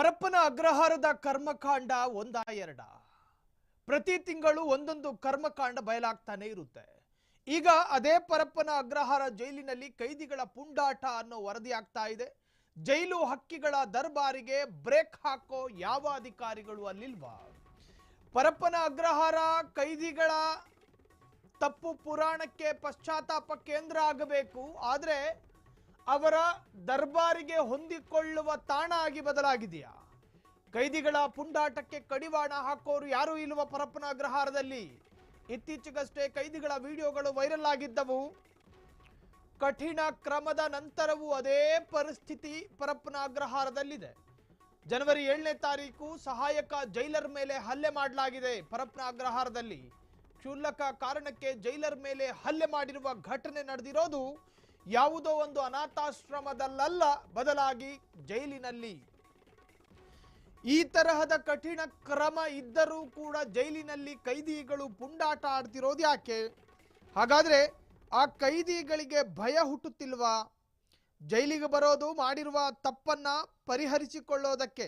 ಪರಪ್ಪನ ಅಗ್ರಹಾರದ ಕರ್ಮಕಾಂಡ ಒಂದ ಎರಡ ಪ್ರತಿ ತಿಂಗಳು ಒಂದೊಂದು ಕರ್ಮಕಾಂಡ ಬಯಲಾಗ್ತಾನೆ ಇರುತ್ತೆ. ಈಗ ಅದೇ ಪರಪ್ಪನ ಅಗ್ರಹಾರ ಜೈಲಿನಲ್ಲಿ ಕೈದಿಗಳ ಪುಂಡಾಟ ಅನ್ನೋ ವರದಿ ಆಗ್ತಾ ಇದೆ. ಜೈಲು ಹಕ್ಕಿಗಳ ದರ್ಬಾರಿಗೆ ಬ್ರೇಕ್ ಹಾಕೋ ಯಾವ ಅಧಿಕಾರಿಗಳು ಅಲ್ಲಿಲ್ವಾ? ಪರಪ್ಪನ ಅಗ್ರಹಾರ ಕೈದಿಗಳ ತಪ್ಪು ಪುರಾಣಕ್ಕೆ ಪಶ್ಚಾತ್ತಾಪ ಕೇಂದ್ರ ಆಗಬೇಕು, ಆದರೆ ಅವರ ದರ್ಬಾರಿಗೆ ಹೊಂದಿಕೊಳ್ಳುವ ತಾಣ ಆಗಿ ಬದಲಾಗಿದೆಯಾ? ಕೈದಿಗಳ ಪುಂಡಾಟಕ್ಕೆ ಕಡಿವಾಣ ಹಾಕೋರು ಯಾರೂ ಇಲ್ವ ಪರಪ್ಪನ ಅಗ್ರಹಾರದಲ್ಲಿ? ಇತ್ತೀಚೆಗಷ್ಟೇ ಕೈದಿಗಳ ವಿಡಿಯೋಗಳು ವೈರಲ್ ಆಗಿದ್ದವು. ಕಠಿಣ ಕ್ರಮದ ನಂತರವೂ ಅದೇ ಪರಿಸ್ಥಿತಿ ಪರಪ್ಪನ ಅಗ್ರಹಾರದಲ್ಲಿದೆ. ಜನವರಿ 7ನೇ ತಾರೀಕು ಸಹಾಯಕ ಜೈಲರ್ ಮೇಲೆ ಹಲ್ಲೆ ಮಾಡಲಾಗಿದೆ. ಪರಪ್ಪನ ಅಗ್ರಹಾರದಲ್ಲಿ ಕ್ಷುಲ್ಲಕ ಕಾರಣಕ್ಕೆ ಜೈಲರ್ ಮೇಲೆ ಹಲ್ಲೆ ಮಾಡಿರುವ ಘಟನೆ ನಡೆದಿರೋದು ಯಾವುದೋ ಒಂದು ಅನಾಥಾಶ್ರಮದಲ್ಲ, ಬದಲಾಗಿ ಜೈಲಿನಲ್ಲಿ. ಈ ತರಹದ ಕಠಿಣ ಕ್ರಮ ಇದ್ದರೂ ಕೂಡ ಜೈಲಿನಲ್ಲಿ ಕೈದಿಗಳು ಪುಂಡಾಟ ಆಡ್ತಿರೋದು ಯಾಕೆ? ಹಾಗಾದ್ರೆ ಆ ಕೈದಿಗಳಿಗೆ ಭಯ ಹುಟ್ಟುತ್ತಿಲ್ವಾ? ಜೈಲಿಗೆ ಬರೋದು ಮಾಡಿರುವ ತಪ್ಪನ್ನ ಪರಿಹರಿಸಿಕೊಳ್ಳೋದಕ್ಕೆ.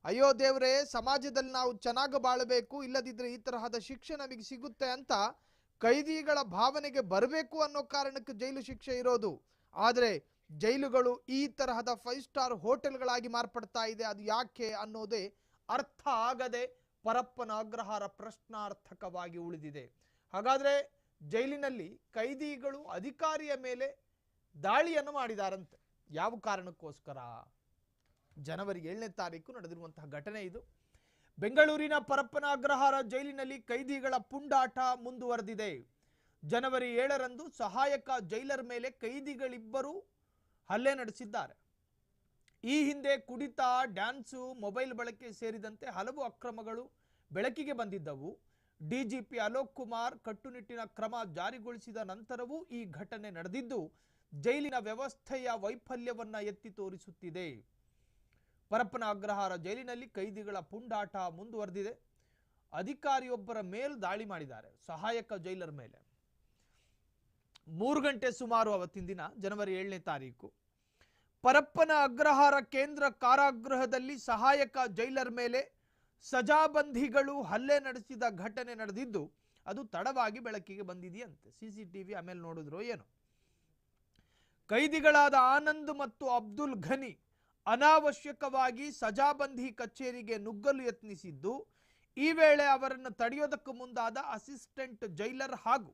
ಅಯ್ಯೋ ದೇವರೇ, ಸಮಾಜದಲ್ಲಿ ನಾವು ಚೆನ್ನಾಗಿ ಬಾಳಬೇಕು, ಇಲ್ಲದಿದ್ದರೆ ಈ ತರಹದ ಶಿಕ್ಷೆ ನಮಗೆ ಸಿಗುತ್ತೆ ಅಂತ ಕೈದಿಗಳ ಭಾವನೆಗೆ ಬರಬೇಕು ಅನ್ನೋ ಕಾರಣಕ್ಕೆ ಜೈಲು ಶಿಕ್ಷೆ ಇರೋದು. ಆದರೆ ಜೈಲುಗಳು ಈ ತರಹದ 5 ಸ್ಟಾರ್ ಹೋಟೆಲ್ಗಳಾಗಿ ಮಾರ್ಪಡ್ತಾ ಇದೆ. ಅದು ಯಾಕೆ ಅನ್ನೋದೇ ಅರ್ಥ ಆಗದೆ ಪರಪ್ಪನ ಅಗ್ರಹಾರ ಪ್ರಶ್ನಾರ್ಥಕವಾಗಿ ಉಳಿದಿದೆ. ಹಾಗಾದರೆ ಜೈಲಿನಲ್ಲಿ ಕೈದಿಗಳು ಅಧಿಕಾರಿಯ ಮೇಲೆ ದಾಳಿಯನ್ನು ಮಾಡಿದಾರಂತೆ. ಯಾವ ಕಾರಣಕ್ಕೋಸ್ಕರ? ಜನವರಿ 7ನೇ ತಾರೀಕು ನಡೆದಿರುವಂತಹ ಘಟನೆ ಇದು. ಬೆಂಗಳೂರಿನ ಪರಪ್ಪನ ಅಗ್ರಹಾರ ಜೈಲಿನಲ್ಲಿ ಕೈದಿಗಳ ಪುಂಡಾಟ ಮುಂದುವರೆದಿದೆ. ಜನವರಿ 7ರಂದು ಸಹಾಯಕ ಜೈಲರ್ ಮೇಲೆ ಕೈದಿಗಳಿಬ್ಬರು ಹಲ್ಲೆ ನಡೆಸಿದ್ದಾರೆ. ಈ ಹಿಂದೆ ಕುಡಿತ, ಡ್ಯಾನ್ಸು, ಮೊಬೈಲ್ ಬಳಕೆ ಸೇರಿದಂತೆ ಹಲವು ಅಕ್ರಮಗಳು ಬೆಳಕಿಗೆ ಬಂದಿದ್ದವು. ಡಿಜಿಪಿ ಅಲೋಕ್ ಕುಮಾರ್ ಕಟ್ಟುನಿಟ್ಟಿನ ಕ್ರಮ ಜಾರಿಗೊಳಿಸಿದ ನಂತರವೂ ಈ ಘಟನೆ ನಡೆದಿದ್ದು ಜೈಲಿನ ವ್ಯವಸ್ಥೆಯ ವೈಫಲ್ಯವನ್ನ ಎತ್ತಿ ತೋರಿಸುತ್ತಿದೆ. ಪರಪ್ಪನ ಅಗ್ರಹಾರ ಜೈಲಿನಲ್ಲಿ ಕೈದಿಗಳ ಪುಂಡಾಟ ಮುಂದುವರೆದಿದೆ. ಅಧಿಕಾರಿಯೊಬ್ಬರ ಮೇಲೆ ದಾಳಿ ಮಾಡಿದ್ದಾರೆ, ಸಹಾಯಕ ಜೈಲರ್ ಮೇಲೆ. 3 ಗಂಟೆ ಸುಮಾರು ಅವತ್ತಿನ ದಿನ ಜನವರಿ 7ನೇ ತಾರೀಕು ಪರಪ್ಪನ ಅಗ್ರಹಾರ ಕೇಂದ್ರ ಕಾರಾಗೃಹದಲ್ಲಿ ಸಹಾಯಕ ಜೈಲರ್ ಮೇಲೆ ಸಜಾಬಂದಿಗಳು ಹಲ್ಲೆ ನಡೆಸಿದ ಘಟನೆ ನಡೆದಿದ್ದು ಅದು ತಡವಾಗಿ ಬೆಳಕಿಗೆ ಬಂದಿದೆಯಂತೆ. ಸಿಸಿಟಿವಿ ಆಮೇಲೆ ನೋಡಿದ್ರು ಏನು. ಕೈದಿಗಳಾದ ಆನಂದ್ ಮತ್ತು ಅಬ್ದುಲ್ ಘನಿ ಅನಾವಶ್ಯಕವಾಗಿ ಸಜಾಬಂದಿ ಕಚೇರಿಗೆ ನುಗ್ಗಲು ಯತ್ನಿಸಿದ್ದು, ಈ ವೇಳೆ ಅವರನ್ನು ತಡೆಯೋದಕ್ಕೆ ಮುಂದಾದ ಅಸಿಸ್ಟೆಂಟ್ ಜೈಲರ್ ಹಾಗೂ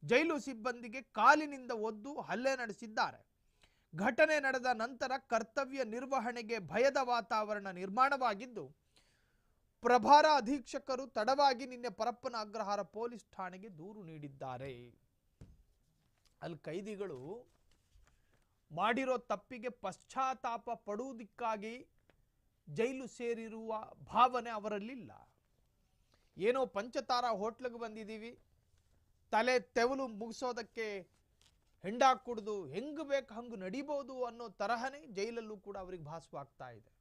ಜೈಲು ಸಿಬ್ಬಂದಿಗೆ ಕಾಲಿನಿಂದ ಒದ್ದು ಹಲ್ಲೆ ನಡೆಸಿದ್ದಾರೆ. ಘಟನೆ ನಡೆದ ನಂತರ ಕರ್ತವ್ಯ ನಿರ್ವಹಣೆಗೆ ಭಯದ ವಾತಾವರಣ ನಿರ್ಮಾಣವಾಗಿದ್ದು ಪ್ರಭಾರ ಅಧೀಕ್ಷಕರು ತಡವಾಗಿ ನಿನ್ನೆ ಪರಪ್ಪನ ಅಗ್ರಹಾರ ಪೊಲೀಸ್ ಠಾಣೆಗೆ ದೂರು ನೀಡಿದ್ದಾರೆ. ಅಲ್ಲಿ ಕೈದಿಗಳು ಮಾಡಿರೋ ತಪ್ಪಿಗೆ ಪಶ್ಚಾತ್ತಾಪ ಪಡುವುದಕ್ಕಾಗಿ ಜೈಲು ಸೇರಿರುವ ಭಾವನೆ ಅವರಲ್ಲಿಲ್ಲ. ಏನೋ ಪಂಚತಾರ ಹೋಟ್ಲಿಗೆ ಬಂದಿದ್ದೀವಿ, ತಲೆ ತೆವಲು ಮುಗಿಸೋದಕ್ಕೆ ಹೆಂಡ ಕುಡಿದು ಹೆಂಗೆ ಬೇಕು ಹಂಗೆ ನಡಿಬೋದು ಅನ್ನೋ ತರಹನೇ ಜೈಲಲ್ಲೂ ಕೂಡ ಅವರಿಗೆ ಭಾಸವಾಗ್ತಾ ಇದೆ.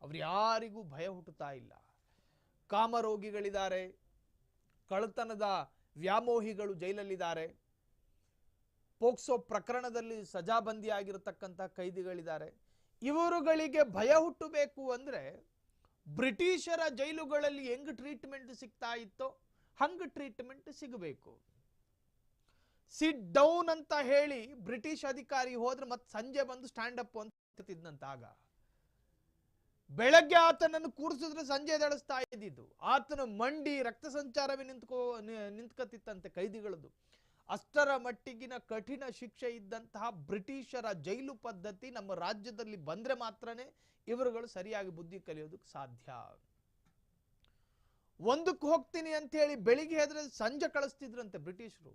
ಅವ್ರು ಯಾರಿಗೂ ಭಯ ಹುಟ್ಟುತ್ತಾ ಇಲ್ಲ. ಕಾಮರೋಗಿಗಳಿದ್ದಾರೆ, ಕಳ್ಳತನದ ವ್ಯಾಮೋಹಿಗಳು ಜೈಲಲ್ಲಿದ್ದಾರೆ, ಪೋಕ್ಸೋ ಪ್ರಕರಣದಲ್ಲಿ ಸಜಾಬಂದಿ ಆಗಿರತಕ್ಕಂಥ ಕೈದಿಗಳಿದ್ದಾರೆ. ಇವರುಗಳಿಗೆ ಭಯ ಹುಟ್ಟಬೇಕು ಅಂದರೆ ಬ್ರಿಟಿಷರ ಜೈಲುಗಳಲ್ಲಿ ಹೆಂಗೆ ಟ್ರೀಟ್ಮೆಂಟ್ ಸಿಗ್ತಾ ಇತ್ತೋ ಹಂಗೆ ಟ್ರೀಟ್ಮೆಂಟ್ ಸಿಗಬೇಕು. ಸಿಟ್ ಡೌನ್ ಅಂತ ಹೇಳಿ ಬ್ರಿಟಿಷ್ ಅಧಿಕಾರಿ ಹೋದ್ರೆ ಮತ್ತೆ ಸಂಜೆ ಬಂದು ಸ್ಟ್ಯಾಂಡ್ ಅಪ್ ಅಂತ ತಿದ್ದಂತ. ಆಗ ಬೆಳಗ್ಗೆ ಆತನನ್ನು ಕೂರಿಸಿದ್ರೆ ಸಂಜೆ ದಳಿಸ್ತಾ ಇದ್ದಿದ್ದು, ಆತನ ಮಂಡಿ ರಕ್ತ ಸಂಚಾರವೇ ನಿಂತ್ಕತ್ತಿತ್ತಂತೆ ಕೈದಿಗಳದ್ದು. ಅಷ್ಟರ ಮಟ್ಟಿಗಿನ ಕಠಿಣ ಶಿಕ್ಷೆ ಇದ್ದಂತಹ ಬ್ರಿಟಿಷರ ಜೈಲು ಪದ್ಧತಿ ನಮ್ಮ ರಾಜ್ಯದಲ್ಲಿ ಬಂದ್ರೆ ಮಾತ್ರನೇ ಇವರುಗಳು ಸರಿಯಾಗಿ ಬುದ್ಧಿ ಕಲಿಯೋದಕ್ಕೆ ಸಾಧ್ಯ. ಒಂದಕ್ಕೆ ಹೋಗ್ತೀನಿ ಅಂತ ಹೇಳಿ ಬೆಳಿಗ್ಗೆ ಎದ್ರೆ ಸಂಜೆ ಕಳಿಸ್ತಿದ್ರಂತೆ ಬ್ರಿಟಿಷರು.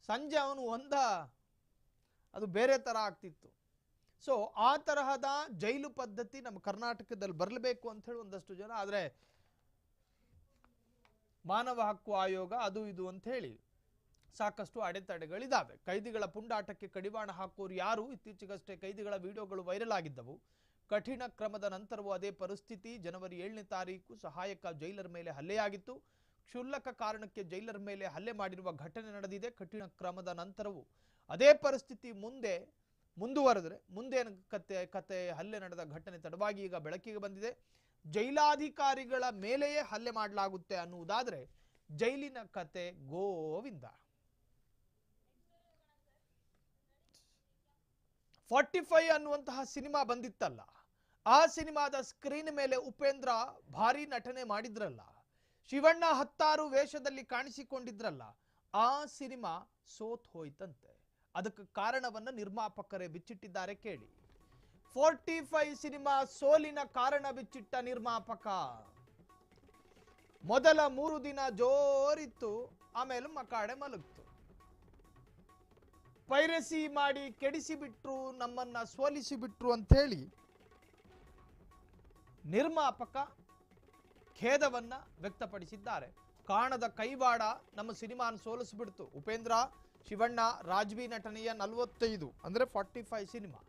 ಸಂಜೆ ಅವನು ಅದು ಬೇರೆ ತರ ಆಗ್ತಿತ್ತು. ಸೊ ಆ ತರಹದ ಜೈಲು ಪದ್ಧತಿ ನಮ್ಮ ಕರ್ನಾಟಕದಲ್ಲಿ ಬರಲೇಬೇಕು ಅಂತ ಹೇಳಿ ಒಂದಷ್ಟು ಜನ, ಆದರೆ ಮಾನವ ಹಕ್ಕು ಆಯೋಗ ಅದು ಇದು ಅಂತ ಹೇಳಿ ಸಾಕಷ್ಟು ಅಡೆತಡೆಗಳಿದ್ದಾವೆ. ಕೈದಿಗಳ ಪುಂಡಾಟಕ್ಕೆ ಕಡಿವಾಣ ಹಾಕೋರು ಯಾರು? ಇತ್ತೀಚೆಗಷ್ಟೇ ಕೈದಿಗಳ ವಿಡಿಯೋಗಳು ವೈರಲ್ ಆಗಿದ್ದವು. ಕಠಿಣ ಕ್ರಮದ ನಂತರವೂ ಅದೇ ಪರಿಸ್ಥಿತಿ. ಜನವರಿ 7ನೇ ತಾರೀಕು ಸಹಾಯಕ ಜೈಲರ್ ಮೇಲೆ ಹಲ್ಲೆಯಾಗಿತ್ತು. ಕ್ಷುಲ್ಲಕ ಕಾರಣಕ್ಕೆ ಜೈಲರ್ ಮೇಲೆ ಹಲ್ಲೆ ಮಾಡಿರುವ ಘಟನೆ ನಡೆದಿದೆ. ಕಠಿಣ ಕ್ರಮದ ನಂತರವೂ ಅದೇ ಪರಿಸ್ಥಿತಿ ಮುಂದೆ ಮುಂದುವರೆದ್ರೆ ಮುಂದೇನು ಕತೆ ಹಲ್ಲೆ ನಡೆದ ಘಟನೆ ತಡವಾಗಿ ಈಗ ಬೆಳಕಿಗೆ ಬಂದಿದೆ. ಜೈಲಾಧಿಕಾರಿಗಳ ಮೇಲೆಯೇ ಹಲ್ಲೆ ಮಾಡಲಾಗುತ್ತೆ ಅನ್ನುವುದಾದ್ರೆ ಜೈಲಿನ ಕತೆ ಗೋವಿಂದ. 45 ಅನ್ನುವಂತಹ ಸಿನಿಮಾ ಬಂದಿತ್ತಲ್ಲ, ಆ ಸಿನಿಮಾದ ಸ್ಕ್ರೀನ್ ಮೇಲೆ ಉಪೇಂದ್ರ ಭಾರಿ ನಟನೆ ಮಾಡಿದ್ರಲ್ಲ, ಶಿವಣ್ಣ 16 ವೇಷದಲ್ಲಿ ಕಾಣಿಸಿಕೊಂಡಿದ್ರಲ್ಲ, ಆ ಸಿನಿಮಾ ಸೋತ್ ಹೋಯ್ತಂತೆ. ಅದಕ್ಕೆ ಕಾರಣವನ್ನ ನಿರ್ಮಾಪಕರೇ ಬಿಚ್ಚಿಟ್ಟಿದ್ದಾರೆ ಕೇಳಿ. 45 ಸಿನಿಮಾ ಸೋಲಿನ ಕಾರಣ ಬಿಚ್ಚಿಟ್ಟ ನಿರ್ಮಾಪಕ. ಮೊದಲ 3 ದಿನ ಜೋರಿತ್ತು, ಆಮೇಲೆ ಮಕಾಡೆ ಮಲಗ್ತು. ಪೈರಸಿ ಮಾಡಿ ಕೆಡಿಸಿ ಬಿಟ್ರು, ನಮ್ಮನ್ನ ಸೋಲಿಸಿ ಬಿಟ್ರು ಅಂತ ಹೇಳಿ ನಿರ್ಮಾಪಕ ಖೇದವನ್ನ ವ್ಯಕ್ತಪಡಿಸಿದ್ದಾರೆ. ಕಾಣದ ಕೈವಾಡ ನಮ್ಮ ಸಿನಿಮಾನ ಸೋಲಿಸ್ಬಿಡ್ತು. ಉಪೇಂದ್ರ, ಶಿವಣ್ಣ, ರಾಜ್ಬಿ ನಟನೆಯ 45 ಅಂದ್ರೆ 45 ಸಿನಿಮಾ.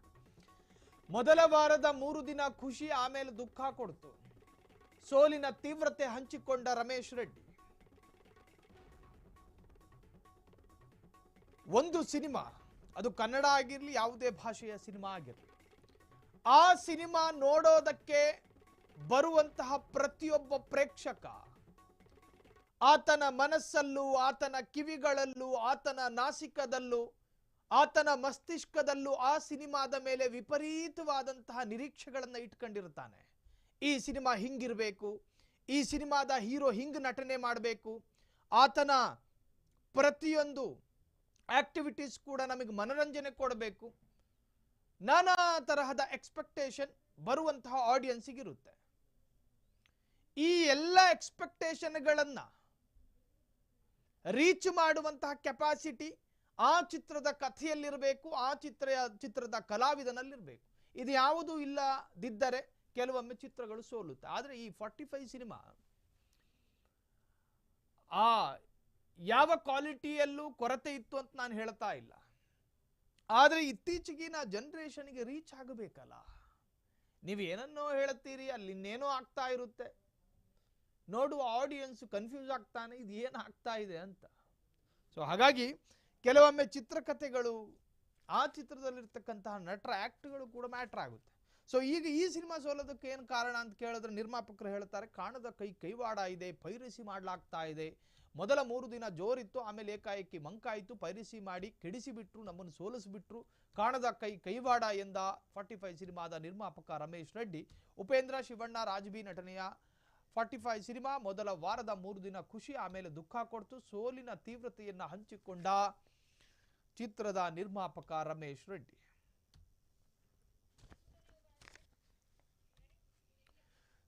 ಮೊದಲ ವಾರದ 3 ದಿನ ಖುಷಿ, ಆಮೇಲೆ ದುಃಖ ಕೊಡ್ತು. ಸೋಲಿನ ತೀವ್ರತೆ ಹಂಚಿಕೊಂಡ ರಮೇಶ್ ರೆಡ್ಡಿ. ಒಂದು ಸಿನಿಮಾ, ಅದು ಕನ್ನಡ ಆಗಿರಲಿ ಯಾವುದೇ ಭಾಷೆಯ ಸಿನಿಮಾ ಆಗಿರಲಿ, ಆ ಸಿನಿಮಾ ನೋಡೋದಕ್ಕೆ ಬರುವಂತಹ ಪ್ರತಿಯೊಬ್ಬ ಪ್ರೇಕ್ಷಕ ಆತನ ಮನಸ್ಸಲ್ಲೂ, ಆತನ ಕಿವಿಗಳಲ್ಲೂ, ಆತನ ನಾಸಿಕದಲ್ಲೂ, ಆತನ ಮಸ್ತಿಷ್ಕದಲ್ಲೂ ಆ ಸಿನಿಮಾದ ಮೇಲೆ ವಿಪರೀತವಾದಂತಹ ನಿರೀಕ್ಷೆಗಳನ್ನು ಇಟ್ಕೊಂಡಿರ್ತಾನೆ. ಈ ಸಿನಿಮಾ ಹಿಂಗಿರಬೇಕು, ಈ ಸಿನಿಮಾದ ಹೀರೋ ಹಿಂಗ್ ನಟನೆ ಮಾಡಬೇಕು, ಆತನ ಪ್ರತಿಯೊಂದು ಆಕ್ಟಿವಿಟೀಸ್ ಕೂಡ ನಮಗೆ ಮನರಂಜನೆ ಕೊಡಬೇಕು, ನಾನಾ ತರಹದ ಎಕ್ಸ್ಪೆಕ್ಟೇಷನ್ ಬರುವಂತಹ ಆಡಿಯನ್ಸಿಗೆ ಇರುತ್ತೆ. ಈ ಎಲ್ಲ ಎಕ್ಸ್ಪೆಕ್ಟೇಷನ್ಗಳನ್ನ ರೀಚ್ ಮಾಡುವಂತಹ ಕೆಪಾಸಿಟಿ ಆ ಚಿತ್ರದ ಕಥೆಯಲ್ಲಿರಬೇಕು, ಆ ಚಿತ್ರದ ಕಲಾವಿದನಲ್ಲಿರಬೇಕು. ಇದು ಯಾವುದೂ ಇಲ್ಲದಿದ್ದರೆ ಕೆಲವೊಮ್ಮೆ ಚಿತ್ರಗಳು ಸೋಲುತ್ತೆ. ಆದರೆ ಈ 45 ಸಿನಿಮಾ ಆ ಯಾವ ಕ್ವಾಲಿಟಿಯಲ್ಲೂ ಕೊರತೆ ಇತ್ತು ಅಂತ ನಾನು ಹೇಳ್ತಾ ಇಲ್ಲ. ಆದರೆ ಇತ್ತೀಚೆಗಿನ ಜನರೇಷನ್ಗೆ ರೀಚ್ ಆಗಬೇಕಲ್ಲ. ನೀವು ಏನನ್ನೋ ಹೇಳ್ತೀರಿ, ಅಲ್ಲಿ ಇನ್ನೇನೋ ಆಗ್ತಾ ಇರುತ್ತೆ, ನೋಡುವ ಆಡಿಯನ್ಸ್ ಕನ್ಫ್ಯೂಸ್ ಆಗ್ತಾನೆ, ಇದು ಏನು ಆಗ್ತಾ ಇದೆ ಅಂತ. ಸೊ ಹಾಗಾಗಿ ಕೆಲವೊಮ್ಮೆ ಚಿತ್ರಕಥೆಗಳು, ಆ ಚಿತ್ರದಲ್ಲಿರ್ತಕ್ಕಂತಹ ನಟರ ಆಕ್ಟ್ಗಳು ಕೂಡ ಮ್ಯಾಟ್ರ್ ಆಗುತ್ತೆ. ಸೊ ಈಗ ಈ ಸಿನಿಮಾ ಸೋಲೋದಕ್ಕೆ ಏನು ಕಾರಣ ಅಂತ ಕೇಳಿದ್ರೆ ನಿರ್ಮಾಪಕರು ಹೇಳ್ತಾರೆ, ಕಾಣದ ಕೈವಾಡ ಇದೆ, ಪೈರಸಿ ಮಾಡಲಾಗ್ತಾ ಇದೆ. ಮೊದಲ 3 ದಿನ ಜೋರಿತ್ತು, ಆಮೇಲೆ ಏಕಾಏಕಿ ಮಂಕಾಯಿತು, ಪೈರಸಿ ಮಾಡಿ ಕೆಡಿಸಿಬಿಟ್ರು, ನಮ್ಮನ್ನು ಸೋಲಿಸಿಬಿಟ್ರು, ಕಾಣದ ಕೈವಾಡ ಎಂದ 45 ಸಿನಿಮಾದ ನಿರ್ಮಾಪಕ ರಮೇಶ್ ರೆಡ್ಡಿ. ಉಪೇಂದ್ರ, ಶಿವಣ್ಣ, ರಾಜ್ಬಿ ನಟನೆಯ 45 ಸಿನಿಮಾ ಮೊದಲ ವಾರದ 3 ದಿನ ಖುಷಿ, ಆಮೇಲೆ ದುಃಖ ಕೊಡ್ತು. ಸೋಲಿನ ತೀವ್ರತೆಯನ್ನ ಹಂಚಿಕೊಂಡ ಚಿತ್ರದ ನಿರ್ಮಾಪಕ ರಮೇಶ್ ರೆಡ್ಡಿ.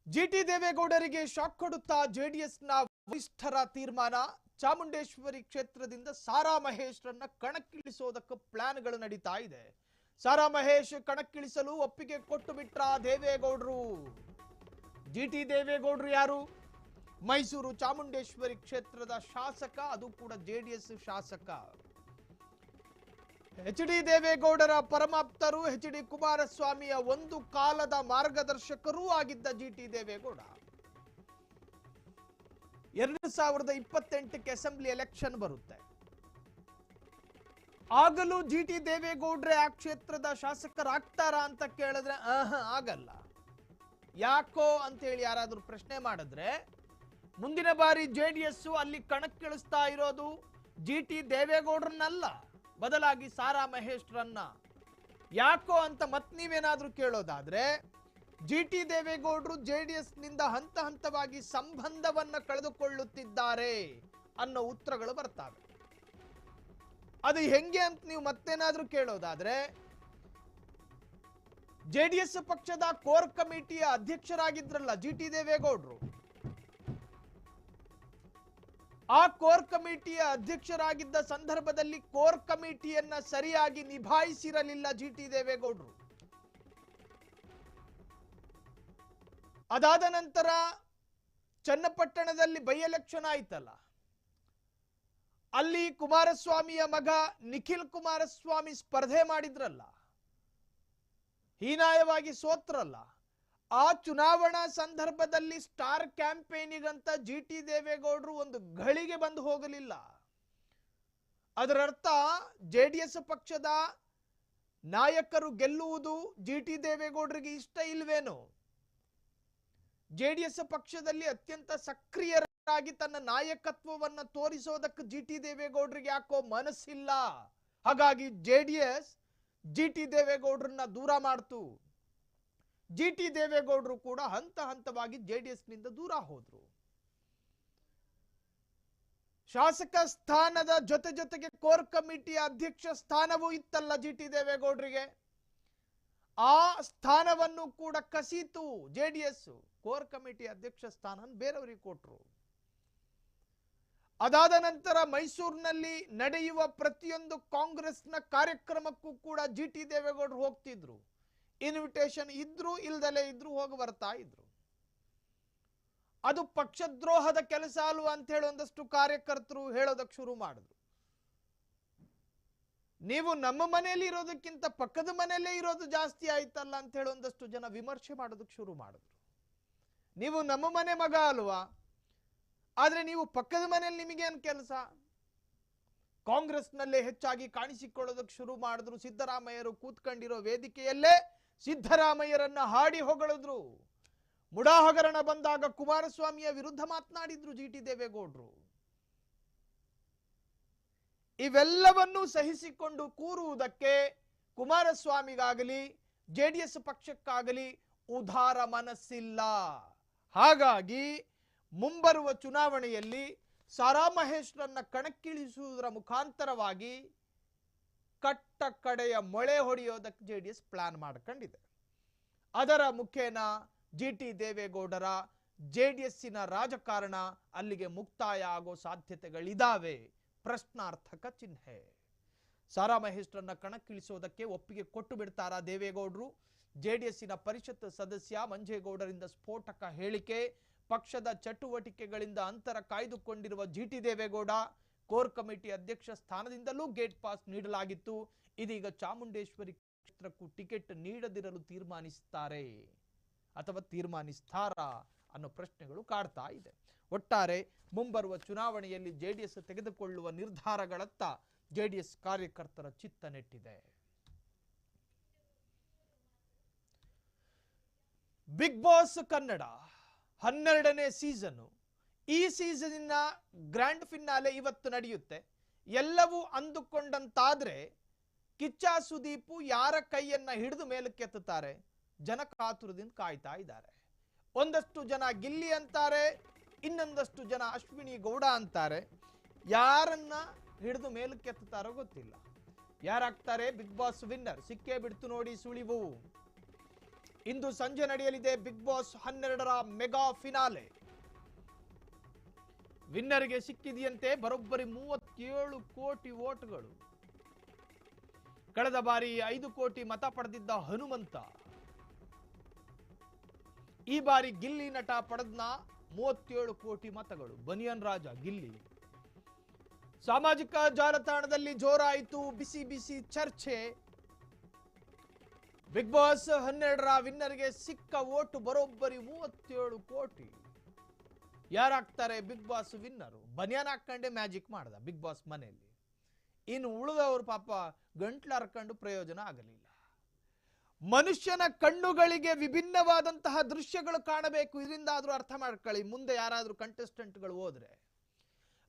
ಜಿಟಿ ದೇವೇಗೌಡರಿಗೆ ಶಾಕ್ ಕೊಡುತ್ತಾ ಜೆಡಿಎಸ್ನ ವರಿಷ್ಠರ ತೀರ್ಮಾನ. ಚಾಮುಂಡೇಶ್ವರಿ ಕ್ಷೇತ್ರದಿಂದ ಸಾರಾ ಮಹೇಶ್ರನ್ನ ಕಣಕ್ಕಿಳಿಸೋದಕ್ಕೆ ಪ್ಲಾನ್ಗಳು ನಡೀತಾ ಇದೆ. ಸಾರಾ ಮಹೇಶ್ ಕಣಕ್ಕಿಳಿಸಲು ಒಪ್ಪಿಗೆ ಕೊಟ್ಟು ಬಿಟ್ರ ದೇವೇಗೌಡರು. ಜಿಟಿ ದೇವೇಗೌಡರು ಯಾರು? ಮೈಸೂರು ಚಾಮುಂಡೇಶ್ವರಿ ಕ್ಷೇತ್ರದ ಶಾಸಕ, ಅದು ಕೂಡ ಜೆಡಿಎಸ್ ಶಾಸಕ. ಎಚ್.ಡಿ. ದೇವೇಗೌಡರ ಪರಮಾಪ್ತರು, ಎಚ್.ಡಿ. ಕುಮಾರಸ್ವಾಮಿಯ ಒಂದು ಕಾಲದ ಮಾರ್ಗದರ್ಶಕರೂ ಆಗಿದ್ದ ಜಿಟಿ ದೇವೇಗೌಡ 2028ಕ್ಕೆ ಅಸೆಂಬ್ಲಿ ಎಲೆಕ್ಷನ್ ಬರುತ್ತೆ. ಆಗಲೂ ಜಿಟಿ ದೇವೇಗೌಡ್ರೆ ಆ ಕ್ಷೇತ್ರದ ಶಾಸಕರಾಗ್ತಾರಾ ಅಂತ ಕೇಳಿದ್ರೆ ಆಗಲ್ಲ. ಯಾಕೋ ಅಂತೇಳಿ ಯಾರಾದ್ರೂ ಪ್ರಶ್ನೆ ಮಾಡಿದ್ರೆ, ಮುಂದಿನ ಬಾರಿ ಜೆಡಿಎಸ್ ಅಲ್ಲಿ ಕಣಕ್ಕಿಳಿಸ್ತಾ ಇರೋದು ಜಿಟಿ ದೇವೇಗೌಡ್ರನ್ನಲ್ಲ, ಬದಲಾಗಿ ಸಾರಾ ಮಹೇಶ್ರನ್ನ. ಯಾಕೋ ಅಂತ ಮತ್ ನೀವೇನಾದ್ರೂ ಕೇಳೋದಾದ್ರೆ, ಜಿಟಿ ದೇವೇಗೌಡರು ಜೆಡಿಎಸ್ ನಿಂದ ಹಂತ ಹಂತವಾಗಿ ಸಂಬಂಧವನ್ನ ಕಳೆದುಕೊಳ್ಳುತ್ತಿದ್ದಾರೆ ಅನ್ನೋ ಉತ್ತರಗಳು ಬರ್ತವೆ. ಅದು ಹೆಂಗೆ ಅಂತ ನೀವು ಮತ್ತೇನಾದ್ರೂ ಕೇಳೋದಾದ್ರೆ, ಜೆಡಿಎಸ್ ಪಕ್ಷದ ಕೋರ್ ಕಮಿಟಿಯ ಅಧ್ಯಕ್ಷರಾಗಿದ್ರಲ್ಲ ಜಿಟಿ ದೇವೇಗೌಡರು, ಆ ಕೋರ್ ಕಮಿಟಿಯ ಅಧ್ಯಕ್ಷರಾಗಿದ್ದ ಸಂದರ್ಭದಲ್ಲಿ ಕೋರ್ ಕಮಿಟಿಯನ್ನ ಸರಿಯಾಗಿ ನಿಭಾಯಿಸಿರಲಿಲ್ಲ ಜಿಟಿ ದೇವೇಗೌಡರು. ಅದಾದ ನಂತರ ಚನ್ನಪಟ್ಟಣದಲ್ಲಿ ಬೈ ಎಲೆಕ್ಷನ್ ಆಯ್ತಲ್ಲ, ಅಲ್ಲಿ ಕುಮಾರಸ್ವಾಮಿಯ ಮಗ ನಿಖಿಲ್ ಕುಮಾರಸ್ವಾಮಿ ಸ್ಪರ್ಧೆ ಮಾಡಿದ್ರಲ್ಲ, ಹೀನಾಯವಾಗಿ ಸೋತ್ರಲ್ಲ. ಆ ಚುನಾವಣಾ ಸಂದರ್ಭದಲ್ಲಿ ಸ್ಟಾರ್ ಕ್ಯಾಂಪೇನಿಗಂತ ಜಿಟಿ ದೇವೇಗೌಡರು ಒಂದು ಗಳಿಗೆ ಬಂದು ಹೋಗಲಿಲ್ಲ. ಅದರರ್ಥ ಜೆಡಿಎಸ್ ಪಕ್ಷದ ನಾಯಕರು ಗೆಲ್ಲುವುದು ಜಿಟಿ ದೇವೇಗೌಡರಿಗೆ ಇಷ್ಟ ಇಲ್ವೇನೋ? ಜೆಡಿಎಸ್ ಪಕ್ಷದಲ್ಲಿ ಅತ್ಯಂತ ಸಕ್ರಿಯರಾಗಿ ತನ್ನ ನಾಯಕತ್ವವನ್ನು ತೋರಿಸೋದಕ್ಕೆ ಜಿಟಿ ದೇವೇಗೌಡರಿಗೆ ಯಾಕೋ ಮನಸ್ಸಿಲ್ಲ. ಹಾಗಾಗಿ ಜೆಡಿಎಸ್ ಜಿಟಿ ದೇವೇಗೌಡರನ್ನ ದೂರ ಮಾಡ್ತು. ಜಿಟಿ ದೇವೇಗೌಡರು ಕೂಡ ಹಂತ ಹಂತವಾಗಿ ಜೆಡಿಎಸ್ನಿಂದ ದೂರ ಹೋದ್ರು. ಶಾಸಕ ಸ್ಥಾನದ ಜೊತೆಗೆ ಕೋರ್ ಕಮಿಟಿಯ ಅಧ್ಯಕ್ಷ ಸ್ಥಾನವೂ ಇತ್ತಲ್ಲ ಜಿಟಿ ದೇವೇಗೌಡರಿಗೆ. ಆ ಸ್ಥಾನವನ್ನು ಕೂಡ ಕಸಿತು ಜೆಡಿಎಸ್. ಕೋರ್ ಕಮಿಟಿ ಅಧ್ಯಕ್ಷ ಸ್ಥಾನ ಬೇರೆಯವರಿಗೆ ಕೊಟ್ಟರು. ಅದಾದ ನಂತರ ಮೈಸೂರಿನಲ್ಲಿ ನಡೆಯುವ ಪ್ರತಿಯೊಂದು ಕಾಂಗ್ರೆಸ್ನ ಕಾರ್ಯಕ್ರಮಕ್ಕೂ ಕೂಡ ಜಿಟಿ ದೇವೇಗೌಡರು ಹೋಗ್ತಿದ್ರು. ಇನ್ವಿಟೇಷನ್ ಇದ್ರು ಇಲ್ದಲೇ ಇದ್ರು ಹೋಗಿ ಬರ್ತಾ ಇದ್ರು. ಅದು ಪಕ್ಷದ್ರೋಹದ ಕೆಲಸ ಅಲ್ವಾ ಅಂತ ಹೇಳಿ ಒಂದಷ್ಟು ಕಾರ್ಯಕರ್ತರು ಹೇಳೋದಕ್ಕೆ ಶುರು ಮಾಡಿದ್ರು. ನೀವು ನಮ್ಮ ಮನೆಯಲ್ಲಿ ಇರೋದಕ್ಕಿಂತ ಪಕ್ಕದ ಮನೆಯಲ್ಲೇ ಇರೋದು ಜಾಸ್ತಿ ಆಯ್ತಲ್ಲ ಅಂತ ಹೇಳಿ ಒಂದಷ್ಟು ಜನ ವಿಮರ್ಶೆ ಮಾಡೋದಕ್ಕೆ ಶುರು ಮಾಡಿದ್ರು. ನೀವು ನಮ್ಮ ಮನೆ ಮಗ ಅಲ್ವಾ, ಆದ್ರೆ ನೀವು ಪಕ್ಕದ ಮನೆಯಲ್ಲಿ ನಿಮಗೇನು ಕೆಲಸ? ಕಾಂಗ್ರೆಸ್ನಲ್ಲೇ ಹೆಚ್ಚಾಗಿ ಕಾಣಿಸಿಕೊಳ್ಳೋದಕ್ಕೆ ಶುರು ಮಾಡಿದ್ರು. ಸಿದ್ದರಾಮಯ್ಯರು ಕೂತ್ಕೊಂಡಿರೋ ವೇದಿಕೆಯಲ್ಲೇ ಸಿದ್ದರಾಮಯ್ಯರನ್ನ ಹಾಡಿ ಹೊಗಳಿದ್ರು. ಮುಡಾ ಹಗರಣ ಬಂದಾಗ ಕುಮಾರಸ್ವಾಮಿಯ ವಿರುದ್ಧ ಮಾತನಾಡಿದ್ರು ಜಿಟಿ ದೇವೇಗೌಡರು. ಇವೆಲ್ಲವನ್ನೂ ಸಹಿಸಿಕೊಂಡು ಕೂರುವುದಕ್ಕೆ ಕುಮಾರಸ್ವಾಮಿಗಾಗಲಿ ಜೆಡಿಎಸ್ ಪಕ್ಷಕ್ಕಾಗಲಿ ಉದಾರ ಮನಸ್ಸಿಲ್ಲ. ಹಾಗಾಗಿ ಮುಂಬರುವ ಚುನಾವಣೆಯಲ್ಲಿ ಸಾರಾ ಮಹೇಶ್ರನ್ನ ಕಣಕ್ಕಿಳಿಸುವುದರ ಮುಖಾಂತರವಾಗಿ ಕಟ್ಟ ಕಡೆಯ ಮೊಳೆ ಹೊಡೆಯೋದಕ್ಕೆ ಜೆಡಿಎಸ್ ಪ್ಲಾನ್ ಮಾಡ್ಕೊಂಡಿದೆ. ಅದರ ಮುಖೇನ ಜಿಟಿ ದೇವೇಗೌಡರ ಜೆಡಿಎಸ್ಸಿನ ರಾಜಕಾರಣ ಅಲ್ಲಿಗೆ ಮುಕ್ತಾಯ ಆಗೋ ಸಾಧ್ಯತೆಗಳಿದಾವೆ. ಪ್ರಶ್ನಾರ್ಥಕ ಚಿಹ್ನೆ. ಸಾರಾ ಮಹೇಶ್ರನ್ನ ಕಣಕ್ಕಿಳಿಸೋದಕ್ಕೆ ಒಪ್ಪಿಗೆ ಕೊಟ್ಟು ಬಿಡ್ತಾರಾ ದೇವೇಗೌಡರು? ಜೆಡಿಎಸ್ಸಿನ ಪರಿಷತ್ ಸದಸ್ಯ ಮಂಜೇಗೌಡರಿಂದ ಸ್ಫೋಟಕ ಹೇಳಿಕೆ. ಪಕ್ಷದ ಚಟುವಟಿಕೆಗಳಿಂದ ಅಂತರ ಕಾಯ್ದುಕೊಂಡಿರುವ ಜಿಟಿ ದೇವೇಗೌಡ ಕೋರ್ ಕಮಿಟಿ ಅಧ್ಯಕ್ಷ ಸ್ಥಾನದಿಂದಲೂ ಗೇಟ್ ಪಾಸ್ ನೀಡಲಾಗಿತ್ತು. ಇದೀಗ ಚಾಮುಂಡೇಶ್ವರಿ ಕ್ಷೇತ್ರಕ್ಕೂ ಟಿಕೆಟ್ ನೀಡದಿರಲು ತೀರ್ಮಾನಿಸುತ್ತಾರೆ ಅಥವಾ ತೀರ್ಮಾನಿಸ್ತಾರಾ ಅನ್ನೋ ಪ್ರಶ್ನೆಗಳು ಕಾಡ್ತಾ ಇದೆ. ಒಟ್ಟಾರೆ ಮುಂಬರುವ ಚುನಾವಣೆಯಲ್ಲಿ ಜೆಡಿಎಸ್ ತೆಗೆದುಕೊಳ್ಳುವ ನಿರ್ಧಾರಗಳತ್ತ ಜೆಡಿಎಸ್ ಕಾರ್ಯಕರ್ತರ ಚಿತ್ತ ನೆಟ್ಟಿದೆ. ಬಿಗ್ ಬಾಸ್ ಕನ್ನಡ 12ನೇ ಸೀಸನ್. ಈ ಸೀಸನ್ನ ಗ್ರ್ಯಾಂಡ್ ಫಿನಾಲೆ ಇವತ್ತು ನಡೆಯುತ್ತೆ. ಎಲ್ಲವೂ ಅಂದುಕೊಂಡಂತಾದ್ರೆ ಕಿಚ್ಚ ಸುದೀಪ್ ಯಾರ ಕೈಯನ್ನ ಹಿಡಿದು ಮೇಲಕ್ಕೆತ್ತುತ್ತಾರೆ? ಜನ ಕಾತುರದಿಂದ ಕಾಯ್ತಾ ಇದ್ದಾರೆ. ಒಂದಷ್ಟು ಜನ ಗಿಲ್ಲಿ ಅಂತಾರೆ, ಇನ್ನೊಂದಷ್ಟು ಜನ ಅಶ್ವಿನಿ ಗೌಡ ಅಂತಾರೆ. ಯಾರನ್ನ ಹಿಡಿದು ಮೇಲಕ್ಕೆತ್ತುತ್ತಾರೋ ಗೊತ್ತಿಲ್ಲ. ಯಾರಾಗ್ತಾರೆ ಬಿಗ್ ಬಾಸ್ ವಿನ್ನರ್? ಸಿಕ್ಕೇ ಬಿಡ್ತು ನೋಡಿ ಸುಳಿವು. ಇಂದು ಸಂಜೆ ನಡೆಯಲಿದೆ ಬಿಗ್ ಬಾಸ್ 12ರ ಮೆಗಾ ಫಿನಾಲೆ. ವಿನ್ನರ್ಗೆ ಸಿಕ್ಕಿದೆಯಂತೆ ಬರೋಬ್ಬರಿ 37 ಕೋಟಿ ವೋಟ್ಗಳು. ಕಳೆದ ಬಾರಿ 5 ಕೋಟಿ ಮತ ಪಡೆದಿದ್ದ ಹನುಮಂತ ಈ ಬಾರಿ ಗಿಲ್ಲಿ ನಟ ಪಡೆದ್ನ 37 ಕೋಟಿ ಮತಗಳು. ಬನಿಯನ್ ರಾಜ ಗಿಲ್ಲಿ. ಸಾಮಾಜಿಕ ಜಾಲತಾಣದಲ್ಲಿ ಜೋರಾಯಿತು ಬಿಸಿ ಬಿಸಿ ಚರ್ಚೆ. ಬಿಗ್ ಬಾಸ್ 12ರ ವಿನ್ನರ್ಗೆ ಸಿಕ್ಕ ವೋಟ್ ಬರೋಬ್ಬರಿ 37 ಕೋಟಿ. ಯಾರಾಗ್ತಾರೆ ಬಿಗ್ ಬಾಸ್ ವಿನ್ನರು? ಬನಿಯನ್ ಹಾಕೊಂಡೆ ಮ್ಯಾಜಿಕ್ ಮಾಡ್ದ ಬಿಗ್ ಬಾಸ್ ಮನೆಯಲ್ಲಿ. ಇನ್ನು ಉಳಿದವರು ಪಾಪ ಗಂಟ್ಲು ಹರ್ಕೊಂಡು ಪ್ರಯೋಜನ ಆಗಲಿಲ್ಲ. ಮನುಷ್ಯನ ಕಣ್ಣುಗಳಿಗೆ ವಿಭಿನ್ನವಾದಂತಹ ದೃಶ್ಯಗಳು ಕಾಣಬೇಕು. ಇದರಿಂದ ಆದ್ರೂ ಅರ್ಥ ಮಾಡ್ಕೊಳ್ಳಿ ಮುಂದೆ ಯಾರಾದ್ರೂ ಕಂಟೆಸ್ಟೆಂಟ್ಗಳು ಹೋದ್ರೆ.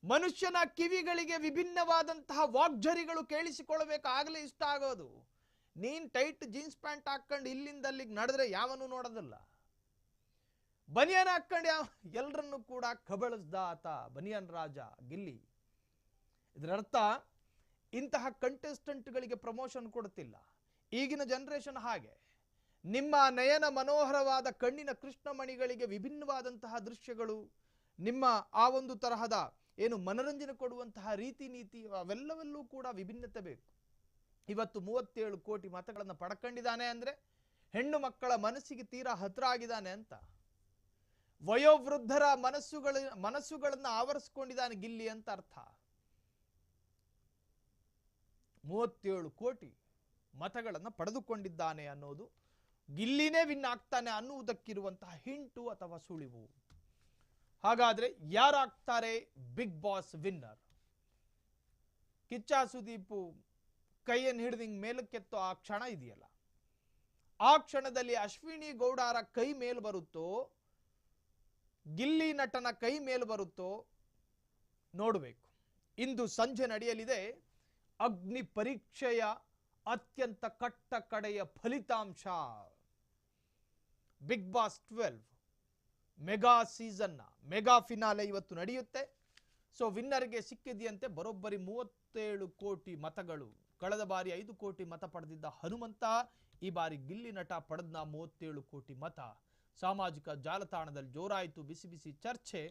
ಮನುಷ್ಯನ ಕಿವಿಗಳಿಗೆ ವಿಭಿನ್ನವಾದಂತಹ ವಾಗ್ಝರಿಗಳು ಕೇಳಿಸಿಕೊಳ್ಳಬೇಕು, ಆಗಲೇ ಇಷ್ಟ ಆಗೋದು. ನೀನ್ ಟೈಟ್ ಜೀನ್ಸ್ ಪ್ಯಾಂಟ್ ಹಾಕೊಂಡು ಇಲ್ಲಿಂದ ಅಲ್ಲಿಗೆ ನಡೆದ್ರೆ ಯಾವನು ನೋಡೋದಿಲ್ಲ. ಬನಿಯನ್ ಹಾಕೊಂಡು ಎಲ್ಲರನ್ನು ಕೂಡ ಕಬಳಿಸ್ದ ಆತ ಬನಿಯನ್ ರಾಜ ಗಿಲ್ಲಿ. ಇದರರ್ಥ ಇಂತಹ ಕಂಟೆಸ್ಟೆಂಟ್ಗಳಿಗೆ ಪ್ರಮೋಷನ್ ಕೊಡುತ್ತಿಲ್ಲ ಈಗಿನ ಜನರೇಷನ್. ಹಾಗೆ ನಿಮ್ಮ ನಯನ ಮನೋಹರವಾದ ಕಣ್ಣಿನ ಕೃಷ್ಣಮಣಿಗಳಿಗೆ ವಿಭಿನ್ನವಾದಂತಹ ದೃಶ್ಯಗಳು, ನಿಮ್ಮ ಆ ಒಂದು ತರಹದ ಏನು ಮನರಂಜನೆ ಕೊಡುವಂತಹ ರೀತಿ ನೀತಿ ಅವೆಲ್ಲವೆಲ್ಲೂ ಕೂಡ ವಿಭಿನ್ನತೆ ಬೇಕು. ಇವತ್ತು 37 ಕೋಟಿ ಮತಗಳನ್ನು ಪಡ್ಕೊಂಡಿದ್ದಾನೆ ಅಂದ್ರೆ ಹೆಣ್ಣು ಮಕ್ಕಳ ಮನಸ್ಸಿಗೆ ತೀರಾ ಹತ್ರ ಆಗಿದ್ದಾನೆ ಅಂತ. ವಯೋವೃದ್ಧರ ಮನಸ್ಸುಗಳನ್ನು ಆವರಿಸಿಕೊಂಡಿದ್ದಾನೆ ಗಿಲ್ಲಿ ಅಂತ ಅರ್ಥ. 37 ಕೋಟಿ ಮತಗಳನ್ನು ಪಡೆದುಕೊಂಡಿದ್ದಾನೆ ಅನ್ನೋದು ಗಿಲ್ಲಿನೇ ವಿನ್ ಆಗ್ತಾನೆ ಅನ್ನುವುದಕ್ಕಿರುವಂತಹ ಹಿಂಟು ಅಥವಾ ಸುಳಿವು. ಹಾಗಾದ್ರೆ ಯಾರಾಗ್ತಾರೆ Bigg Boss winner? Kichcha Sudeep ಕೈಯನ್ನು ಹಿಡಿದು ಹಿಂಗ್ ಮೇಲಕ್ಕೆತ್ತೋ ಆ ಕ್ಷಣ ಇದೆಯಲ್ಲ, ಆ ಕ್ಷಣದಲ್ಲಿ ಅಶ್ವಿನಿ ಗೌಡರ ಕೈ ಮೇಲ್ ಬರುತ್ತೋ, ಗಿಲ್ಲಿ ನಟನ ಕೈ ಮೇಲ್ ಬರುತ್ತೋ ನೋಡಬೇಕು. ಇಂದು ಸಂಜೆ ನಡೆಯಲಿದೆ ಅಗ್ನಿ ಪರೀಕ್ಷೆಯ ಅತ್ಯಂತ ಕಟ್ಟ ಕಡೆಯ ಫಲಿತಾಂಶ. ಬಿಗ್ ಬಾಸ್ 12 ಮೆಗಾ ಸೀಸನ್ನ ಮೆಗಾ ಫಿನಾಲೆ ಇವತ್ತು ನಡೆಯುತ್ತೆ. ಸೊ ವಿನ್ನರ್ಗೆ ಸಿಕ್ಕಿದೆಯಂತೆ ಬರೋಬ್ಬರಿ 37 ಕೋಟಿ ಮತಗಳು. ಕಳೆದ ಬಾರಿ 5 ಕೋಟಿ ಮತ ಪಡೆದಿದ್ದ ಹನುಮಂತ ಈ ಬಾರಿ ಗಿಲ್ಲಿ ನಟ ಪಡೆದ 37 ಕೋಟಿ ಮತ. ಸಾಮಾಜಿಕ ಜಾಲತಾಣದಲ್ಲಿ ಜೋರಾಯಿತು ಬಿಸಿ ಬಿಸಿ ಚರ್ಚೆ.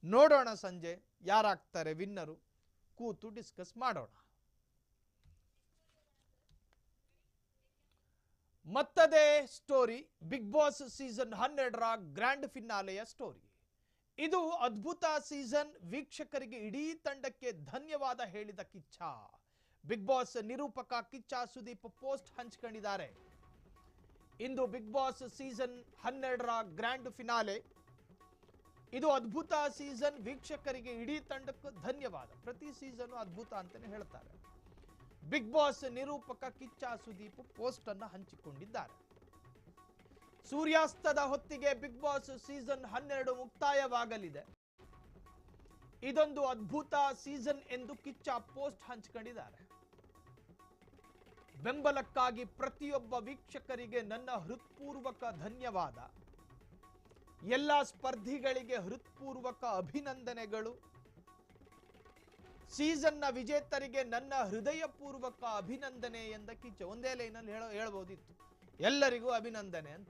ನೋಡೋಣ ಸಂಜೆ ಯಾರಾಗ್ತಾರೆ ವಿನ್ನರು, ಕೂತು ಡಿಸ್ಕಸ್ ಮಾಡೋಣ. ಮತ್ತದೇ ಸ್ಟೋರಿ, ಬಿಗ್ ಬಾಸ್ ಸೀಸನ್ 12ರ ಗ್ರ್ಯಾಂಡ್ ಫಿನಾಲೆಯ ಸ್ಟೋರಿ. ಇದು ಅದ್ಭುತ ಸೀಸನ್. ವೀಕ್ಷಕರಿಗೆ ಇಡೀ ತಂಡಕ್ಕೆ ಧನ್ಯವಾದ ಹೇಳಿದ ಕಿಚ್ಚ. ಬಿಗ್ ಬಾಸ್ ನಿರೂಪಕ ಕಿಚ್ಚ ಸುದೀಪ್ ಪೋಸ್ಟ್ ಹಂಚಿಕೊಂಡಿದ್ದಾರೆ. ಇಂದು ಬಿಗ್ ಬಾಸ್ ಸೀಸನ್ 12ರ ಗ್ರ್ಯಾಂಡ್ ಫಿನಾಲೆ. ಇದು ಅದ್ಭುತ ಸೀಸನ್. ವೀಕ್ಷಕರಿಗೆ ಇಡೀ ತಂಡಕ್ಕೆ ಧನ್ಯವಾದ. ಪ್ರತಿ ಸೀಸನ್ ಅದ್ಭುತ ಅಂತಾನೆ ಹೇಳ್ತಾರೆ. ಬಿಗ್ ಬಾಸ್ ನಿರೂಪಕ ಕಿಚ್ಚ ಸುದೀಪ್ ಪೋಸ್ಟ್ ಅನ್ನು ಹಂಚಿಕೊಂಡಿದ್ದಾರೆ. ಸೂರ್ಯಾಸ್ತದ ಹೊತ್ತಿಗೆ ಬಿಗ್ ಬಾಸ್ ಸೀಸನ್ 12 ಮುಕ್ತಾಯವಾಗಲಿದೆ. ಇದೊಂದು ಅದ್ಭುತ ಸೀಸನ್ ಎಂದು ಕಿಚ್ಚ ಪೋಸ್ಟ್ ಹಂಚಿಕೊಂಡಿದ್ದಾರೆ. ಬೆಂಬಲಕ್ಕಾಗಿ ಪ್ರತಿಯೊಬ್ಬ ವೀಕ್ಷಕರಿಗೆ ನನ್ನ ಹೃತ್ಪೂರ್ವಕ ಧನ್ಯವಾದ. ಎಲ್ಲ ಸ್ಪರ್ಧಿಗಳಿಗೆ ಹೃತ್ಪೂರ್ವಕ ಅಭಿನಂದನೆಗಳು. ಸೀಸನ್ನ ವಿಜೇತರಿಗೆ ನನ್ನ ಹೃದಯಪೂರ್ವಕ ಅಭಿನಂದನೆ ಎಂದ ಕಿಚ್ಚ. ಒಂದೇ ಲೈನಲ್ಲಿ ಹೇಳಬಹುದಿತ್ತು, ಎಲ್ಲರಿಗೂ ಅಭಿನಂದನೆ ಅಂತ.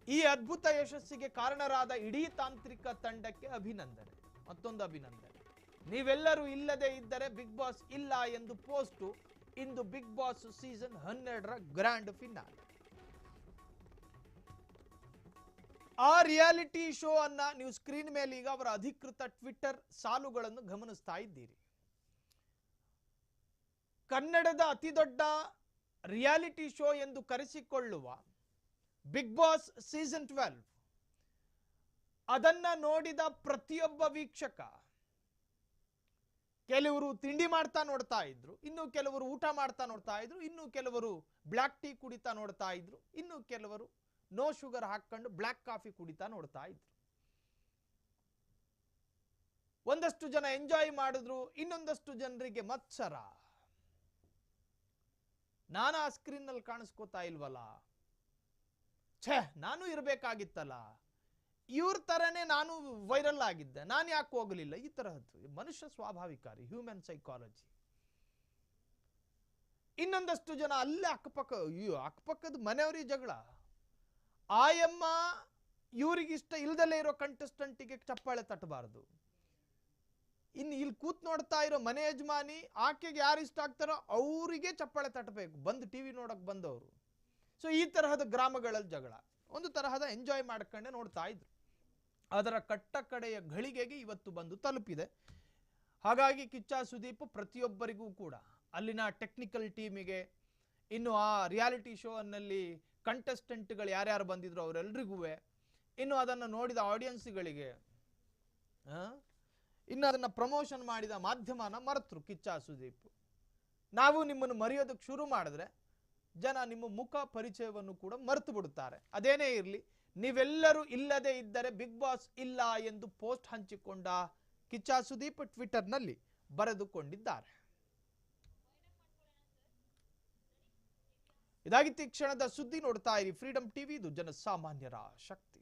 ಈ ಅದ್ಭುತ ಯಶಸ್ಸಿಗೆ ಕಾರಣರಾದ ಇಡೀ ತಾಂತ್ರಿಕ ತಂಡಕ್ಕೆ ಅಭಿನಂದನೆ. ಮತ್ತೊಂದು ಅಭಿನಂದನೆ, ನೀವೆಲ್ಲರೂ ಇಲ್ಲದೆ ಇದ್ದರೆ ಬಿಗ್ ಬಾಸ್ ಇಲ್ಲ ಎಂದು ಪೋಸ್ಟು. ಇಂದು ಬಿಗ್ ಬಾಸ್ ಸೀಸನ್ 12ರ ಗ್ರ್ಯಾಂಡ್ ಫಿನಾಲೆ. ಆ ರಿಯಾಲಿಟಿ ಶೋ ಅನ್ನ ನೀವು ಸ್ಕ್ರೀನ್ ಮೇಲೆ ಈಗ ಅವರ ಅಧಿಕೃತ ಟ್ವಿಟರ್ ಸಾಲುಗಳನ್ನು ಗಮನಿಸ್ತಾ ಇದ್ದೀರಿ. ಕನ್ನಡದ ಅತಿದೊಡ್ಡ ರಿಯಾಲಿಟಿ ಶೋ ಎಂದು ಕರೆಸಿಕೊಳ್ಳುವ ಬಿಗ್ ಬಾಸ್ ಸೀಸನ್ 12 ಅದನ್ನ ನೋಡಿದ ಪ್ರತಿಯೊಬ್ಬ ವೀಕ್ಷಕ, ಕೆಲವರು ತಿಂಡಿ ಮಾಡ್ತಾ ನೋಡ್ತಾ ಇದ್ರು, ಇನ್ನು ಕೆಲವರು ಊಟ ಮಾಡ್ತಾ ನೋಡ್ತಾ ಇದ್ರು, ಇನ್ನು ಕೆಲವರು ಬ್ಲ್ಯಾಕ್ ಟೀ ಕುಡಿತಾ ನೋಡ್ತಾ ಇದ್ರು, ಇನ್ನು ಕೆಲವರು ನೋ ಶುಗರ್ ಹಾಕೊಂಡು ಬ್ಲ್ಯಾಕ್ ಕಾಫಿ ಕುಡಿತಾ ನೋಡ್ತಾ ಇದ್ರು. ಒಂದಷ್ಟು ಜನ ಎಂಜಾಯ್ ಮಾಡಿದ್ರು, ಇನ್ನೊಂದಷ್ಟು ಜನರಿಗೆ ಮತ್ಸರ. ನಾನು ಆ ಸ್ಕ್ರೀನ್ ನಲ್ಲಿ ಕಾಣಿಸ್ಕೋತಾ ಇಲ್ವಲ್ಲ, ಛೇ ನಾನು ಇರಬೇಕಾಗಿತ್ತಲ್ಲ, ಇವ್ರ ತರನೇ ನಾನು ವೈರಲ್ ಆಗಿದ್ದೆ, ನಾನು ಯಾಕೆ ಹೋಗಲಿಲ್ಲ, ಈ ತರಹದ್ದು. ಮನುಷ್ಯ ಸ್ವಾಭಾವಿಕ, ಹ್ಯೂಮನ್ ಸೈಕಾಲಜಿ. ಇನ್ನೊಂದಷ್ಟು ಜನ ಅಲ್ಲೇ ಅಕ್ಕಪಕ್ಕದ ಮನೆಯವರಿಗೆ ಜಗಳ. ಆಯಮ್ಮ ಇವರಿಗಿಷ್ಟ ಇಲ್ದಲೇ ಇರೋ ಕಂಟೆಸ್ಟೆಂಟಿಗೆ ಚಪ್ಪಾಳೆ ತಟ್ಟಬಾರದು. ಇನ್ನು ಇಲ್ಲಿ ಕೂತ್ ನೋಡ್ತಾ ಇರೋ ಮನೆ ಯಜಮಾನಿ, ಆಕೆಗೆ ಯಾರು ಇಷ್ಟ ಆಗ್ತಾರೋ ಅವರಿಗೆ ಚಪ್ಪಾಳೆ ತಟ್ಟಬೇಕು, ಬಂದು ಟಿವಿ ನೋಡಕ್ ಬಂದವರು. ಸೊ ಈ ತರಹದ ಗ್ರಾಮಗಳಲ್ಲಿ ಜಗಳ, ಒಂದು ತರಹದ ಎಂಜಾಯ್ ಮಾಡ್ಕೊಂಡೆ ನೋಡ್ತಾ ಇದ್ರು. ಅದರ ಕಟ್ಟ ಕಡೆಯ ಘಳಿಗೆಗೆ ಇವತ್ತು ಬಂದು ತಲುಪಿದೆ. ಹಾಗಾಗಿ ಕಿಚ್ಚ ಸುದೀಪ್ ಪ್ರತಿಯೊಬ್ಬರಿಗೂ ಕೂಡ, ಅಲ್ಲಿನ ಟೆಕ್ನಿಕಲ್ ಟೀಮಿಗೆ, ಇನ್ನು ಆ ರಿಯಾಲಿಟಿ ಶೋ ಅನ್ನಲ್ಲಿ ಕಂಟೆಸ್ಟೆಂಟ್ಗಳು ಯಾರ್ಯಾರು ಬಂದಿದ್ರು ಅವರೆಲ್ಲರಿಗೂ, ಇನ್ನು ಅದನ್ನು ನೋಡಿದ ಆಡಿಯನ್ಸ್ಗಳಿಗೆ, ಇನ್ನು ಅದನ್ನು ಪ್ರಮೋಷನ್ ಮಾಡಿದ ಮಾಧ್ಯಮನ ಮರೆತರು ಕಿಚ್ಚ ಸುದೀಪ್. ನಾವು ನಿಮ್ಮನ್ನು ಮರೆಯೋದಕ್ಕೆ ಶುರು ಮಾಡಿದ್ರೆ ಜನ ನಿಮ್ಮ ಮುಖ ಪರಿಚಯವನ್ನು ಕೂಡ ಮರೆತು ಬಿಡುತ್ತಾರೆ. ಅದೇನೇ ಇರಲಿ, ನೀವೆಲ್ಲರೂ ಇಲ್ಲದೆ ಇದ್ದರೆ ಬಿಗ್ ಬಾಸ್ ಇಲ್ಲ ಎಂದು ಪೋಸ್ಟ್ ಹಂಚಿಕೊಂಡ ಕಿಚ್ಚ ಸುದೀಪ್ ಟ್ವಿಟರ್ನಲ್ಲಿ ಬರೆದುಕೊಂಡಿದ್ದಾರೆ. ಇದಾಗಿತ್ತು ಈ ಕ್ಷಣದ ಸುದ್ದಿ. ನೋಡ್ತಾ ಇರಿ ಫ್ರೀಡಂ ಟಿವಿ, ಇದು ಜನಸಾಮಾನ್ಯರ ಶಕ್ತಿ.